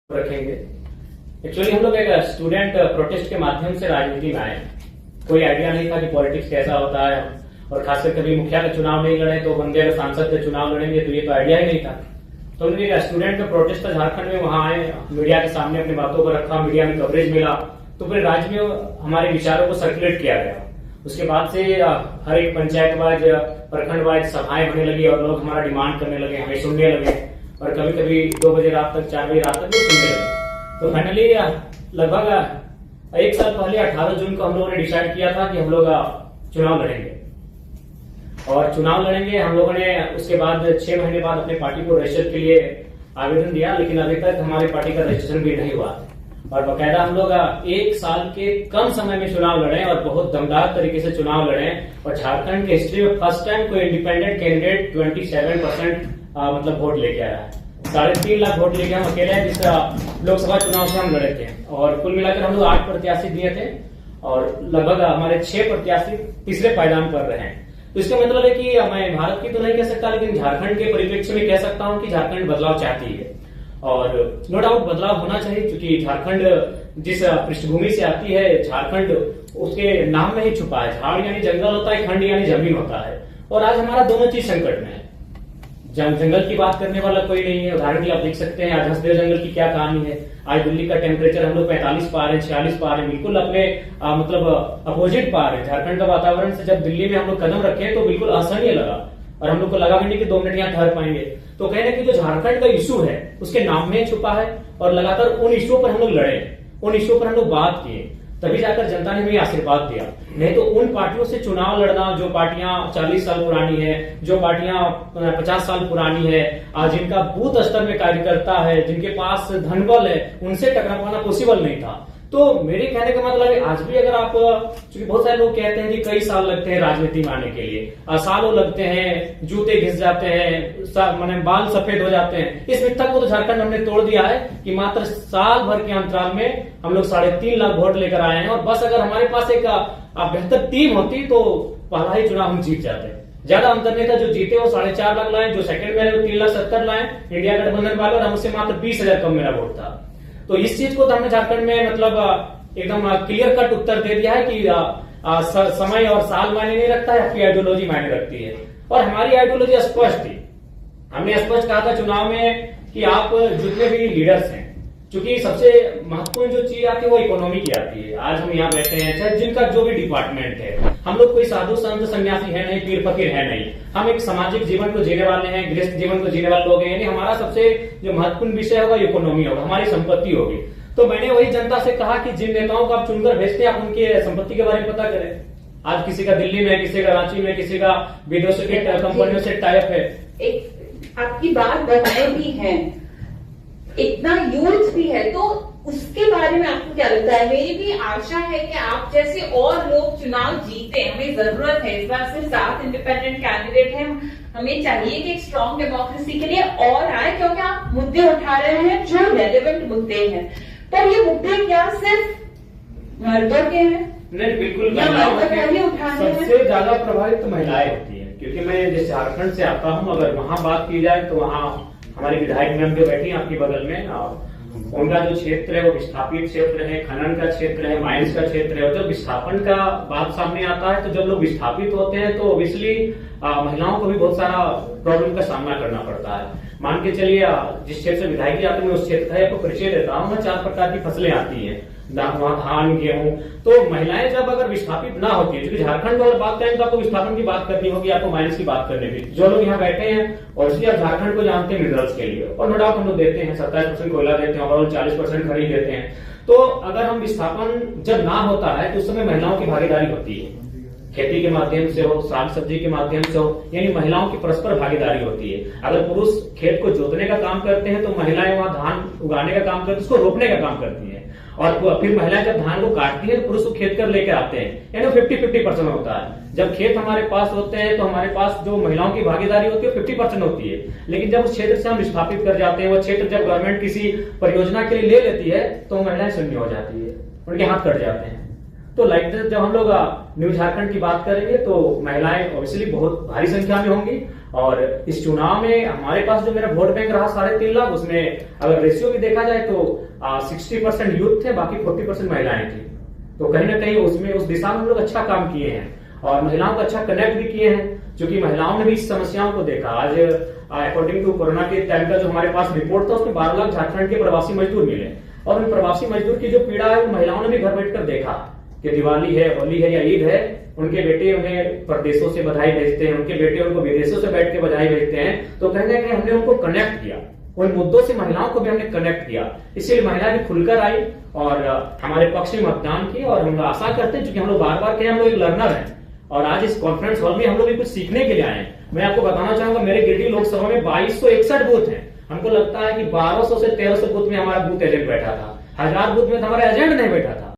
रखेंगे। एक्चुअली हम लोग एक स्टूडेंट प्रोटेस्ट के माध्यम से राजनीति में आए। कोई आइडिया नहीं था कि पॉलिटिक्स कैसा होता है, और खासकर कभी मुखिया का चुनाव नहीं लड़े तो बंदे अगर सांसद का चुनाव लड़ेंगे तो ये तो आइडिया ही नहीं था। तो हमने एक स्टूडेंट का प्रोटेस्ट था झारखंड में, वहां आए, मीडिया के सामने अपनी बातों को रखा, मीडिया में कवरेज मिला, तो पूरे राज्य में हमारे विचारों को सर्कुलेट किया गया। उसके बाद से हर एक पंचायत वाइज, प्रखंड वाइज सभाएं होने लगी और लोग हमारा डिमांड करने लगे, हमें सुनने लगे, और कभी कभी 2 बजे रात तक, 4 बजे रात तक भी सुनने लगे। तो फाइनली लगभग 1 साल पहले 18 जून को हम लोगों ने डिसाइड किया था कि हम लोग चुनाव लड़ेंगे, और चुनाव लड़ेंगे। हम लोगों ने उसके बाद 6 महीने बाद अपने पार्टी को रजिस्टर के लिए आवेदन दिया, लेकिन अभी तक हमारी पार्टी का रजिस्ट्रेशन भी नहीं हुआ। और बाकायदा हम लोग 1 साल के कम समय में चुनाव लड़े और बहुत दमदार तरीके से चुनाव लड़े, और झारखंड के हिस्ट्री में फर्स्ट टाइम कोई इंडिपेंडेंट कैंडिडेट 27% मतलब वोट लेके आया है। 3.5 लाख वोट लेके हम अकेले हैं, जिस लोकसभा चुनाव से हम लड़े थे। और कुल मिलाकर हम लोग 8 प्रत्याशी दिए थे, और लगभग हमारे 6 प्रत्याशी तीसरे पायदान पर रहे हैं। तो इसका मतलब है कि मैं भारत की तो नहीं कह सकता, लेकिन झारखंड के परिप्रेक्ष्य में कह सकता हूं कि झारखंड बदलाव चाहती है, और नो डाउट बदलाव होना चाहिए, क्योंकि झारखंड जिस पृष्ठभूमि से आती है, झारखंड उसके नाम में ही छुपा है। झाड़ यानी जंगल होता है, खंड यानी जमीन होता है, और आज हमारा दोनों चीज संकट में है। जंगल की बात करने वाला कोई नहीं है। उदाहरण के लिए आप देख सकते हैं आज हंसदेव जंगल की क्या कहानी है। आज दिल्ली का टेम्परेचर हम लोग 45 पा रहे हैं, 46 पा रहे हैं, बिल्कुल अपने मतलब अपोजिट पा रहे हैं। झारखंड का वातावरण से जब दिल्ली में हम लोग कदम रखे तो बिल्कुल असहनीय लगा, और हम लोग को लगा भी नहीं कि 2 मिनट यहाँ ठहर पाएंगे। तो कहने की जो झारखंड का इशू है उसके नाम में छुपा है, और लगातार उन इशुओं पर हम लोग लड़े, उन इशुओं पर हम लोग बात किए, तभी जाकर जनता ने हमें आशीर्वाद दिया। नहीं तो उन पार्टियों से चुनाव लड़ना जो पार्टियां 40 साल पुरानी है, जो पार्टियां 50 साल पुरानी है, जिनका बूथ स्तर में कार्यकर्ता है, जिनके पास धनबल है, उनसे टकरा पाना पॉसिबल नहीं था। तो मेरे कहने का मतलब है आज भी अगर आप, क्योंकि बहुत सारे लोग कहते हैं कि कई साल लगते हैं राजनीति में आने के लिए, सालों लगते हैं, जूते घिस जाते हैं, माने बाल सफेद हो जाते हैं, इस मिथक को तो झारखंड हमने तोड़ दिया है कि मात्र साल भर के अंतराल में हम लोग 3.5 लाख वोट लेकर आए हैं। और बस अगर हमारे पास एक बेहतर टीम होती तो पहला ही चुनाव हम जीत जाते। ज्यादा अंतर नहीं था, जो जीते वो 4.5 लाख लाए, जो सेकंड में आए वो 3,70,000 लाए इंडिया गठबंधन वाले, और हमसे मात्र 20,000 कम मेरा वोट था। तो इस चीज को तो हमने झारखंड में मतलब एकदम क्लियर कट उत्तर दे दिया है कि समय और साल मायने नहीं रखता है, आपकी आइडियोलॉजी मायने रखती है। और हमारी आइडियोलॉजी स्पष्ट थी। हमने स्पष्ट कहा था चुनाव में कि आप जितने भी लीडर्स हैं, क्योंकि सबसे महत्वपूर्ण जो चीज आती है वो इकोनॉमी की आती है। आज हम यहाँ बैठे हैं, चाहे जिनका जो भी डिपार्टमेंट है, हम लोग कोई साधु संत सन्यासी है नहीं, पीर फकीर है नहीं, हम एक सामाजिक जीवन को जीने वाले हैं, गृहस्थ जीवन को जीने वाले लोग हैं। यानी हमारा सबसे जो महत्वपूर्ण विषय होगा इकोनॉमी होगा, हमारी संपत्ति होगी। तो मैंने वही जनता से कहा कि जिन नेताओं को आप चुनकर भेजते हैं, आप उनके संपत्ति के बारे में पता करें। आज किसी का दिल्ली में, किसी का रांची में, किसी का विदेशों की कंपनियों से टाइप है। एक आपकी बात बनाए भी है, इतना यूथ भी है, तो उसके बारे में आपको क्या लगता है? मेरी भी आशा है कि आप जैसे और लोग चुनाव जीते। हमें जरूरत है, इस बार सिर्फ 7 इंडिपेंडेंट कैंडिडेट हैं, हमें चाहिए कि एक स्ट्रॉन्ग डेमोक्रेसी के लिए और आए, क्योंकि आप मुद्दे उठा रहे हैं जो रेलेवेंट मुद्दे हैं। पर ये मुद्दे क्या सिर्फ मर्दों के हैं? नहीं, बिल्कुल सबसे ज्यादा प्रभावित तो महिलाएं होती है, क्योंकि मैं जिस झारखंड से आता हूँ, अगर वहां बात की जाए तो वहाँ हमारी विधायक मैम जो बैठी है आपकी बगल में, उनका जो क्षेत्र है वो विस्थापित क्षेत्र है, खनन का क्षेत्र है, माइंस का क्षेत्र है। और जब विस्थापन का बात सामने आता है तो जब लोग विस्थापित होते हैं तो ऑब्वियसली महिलाओं को भी बहुत सारा प्रॉब्लम का सामना करना पड़ता है। मान के चलिए जिस क्षेत्र से विधायक आते हैं, उस क्षेत्र का आपको परिचय देता हूँ। 4 प्रकार की फसलें आती है, वहाँ धान, गेहूं। तो महिलाएं जब अगर विस्थापित ना होती है, क्योंकि झारखंड में अगर बात करें तो आपको विस्थापन की बात करनी होगी, आपको माइंस की बात करनी होगी। जो लोग यहाँ बैठे हैं और इसलिए आप झारखंड को जानते हैं मिनरल्स के लिए, और नो डाउट हम लोग देते हैं 27% कोयला देते हैं, ओवरऑल 40% खरीद देते हैं। तो अगर हम विस्थापन जब ना होता है तो उस समय महिलाओं की भागीदारी होती है, खेती के माध्यम से हो, साग सब्जी के माध्यम से हो, यानी महिलाओं की परस्पर भागीदारी होती है। अगर पुरुष खेत को जोतने का काम करते हैं तो महिलाएं वहां धान उगाने का काम करती है, उसको रोपने का काम करती है, और फिर महिलाएं जब धान को काटती है तो पुरुष को खेत कर लेकर आते हैं। यानी 50-50% होता है। जब खेत हमारे पास होते हैं तो हमारे पास जो महिलाओं की भागीदारी होती है 50% होती है। लेकिन जब उस क्षेत्र से हम विस्थापित कर जाते हैं, वो क्षेत्र जब गवर्नमेंट किसी परियोजना के लिए ले लेती है तो महिलाएं शून्य हो जाती है, उनके हाथ कट जाते हैं। तो लाइक जब हम लोग न्यू झारखंड की बात करेंगे तो महिलाएं ऑब्वियसली बहुत भारी संख्या में होंगी, और इस चुनाव में हमारे पास जो मेरा वोट बैंक रहा 3.5 लाख, उसमें अगर रेशियो भी देखा जाए तो 60% यूथ थे, बाकी 40% महिलाएं थी। तो कहीं ना कहीं उसमें उस दिशा में हम लोग अच्छा काम किए हैं और महिलाओं को अच्छा कनेक्ट भी किए हैं, क्योंकि महिलाओं ने भी इस समस्याओं को देखा। आज अकॉर्डिंग टू कोरोना के टाइम का जो हमारे पास रिपोर्ट था, उसमें 12 लाख झारखंड के प्रवासी मजदूर मिले और उन प्रवासी मजदूर की जो पीड़ा है, उन महिलाओं ने भी घर बैठकर देखा कि दिवाली है, होली है या ईद है, उनके बेटे उन्हें प्रदेशों से बधाई भेजते हैं, उनके बेटे उनको विदेशों से बैठ के बधाई भेजते हैं। तो कहीं ना कहीं हमने उनको कनेक्ट किया, उन मुद्दों से महिलाओं को भी हमने कनेक्ट किया, इसलिए महिलाएं भी खुलकर आई और हमारे पक्ष में मतदान की। और हम आशा करते हैं, क्योंकि हम लोग बार बार कहें हम लोग एक लर्नर हैं और आज इस कॉन्फ्रेंस हॉल में हम लोग भी कुछ सीखने के लिए आए हैं। मैं आपको बताना चाहूंगा, मेरे गिरिडीह लोकसभा में 2261 बूथ हैं। हमको लगता है कि 1200 से 1300 बूथ में हमारा बूथ एजेंट बैठा था, 1000 बूथ में हमारा एजेंट नहीं बैठा था।